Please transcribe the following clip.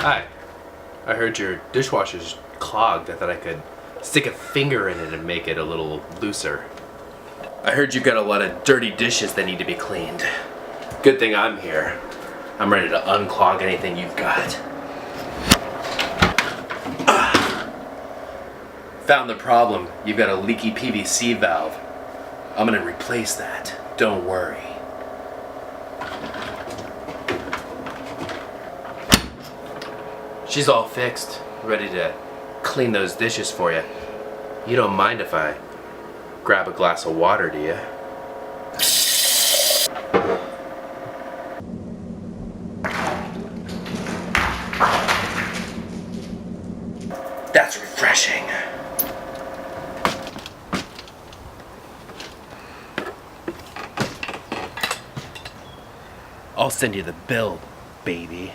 Hi. I heard your dishwasher's clogged. I thought I could stick a finger in it and make it a little looser. I heard you've got a lot of dirty dishes that need to be cleaned. Good thing I'm here. I'm ready to unclog anything you've got. Found the problem. You've got a leaky PVC valve. I'm gonna replace that. Don't worry. She's all fixed, ready to clean those dishes for you. You don't mind if I grab a glass of water, do you? That's refreshing. I'll send you the bill, baby.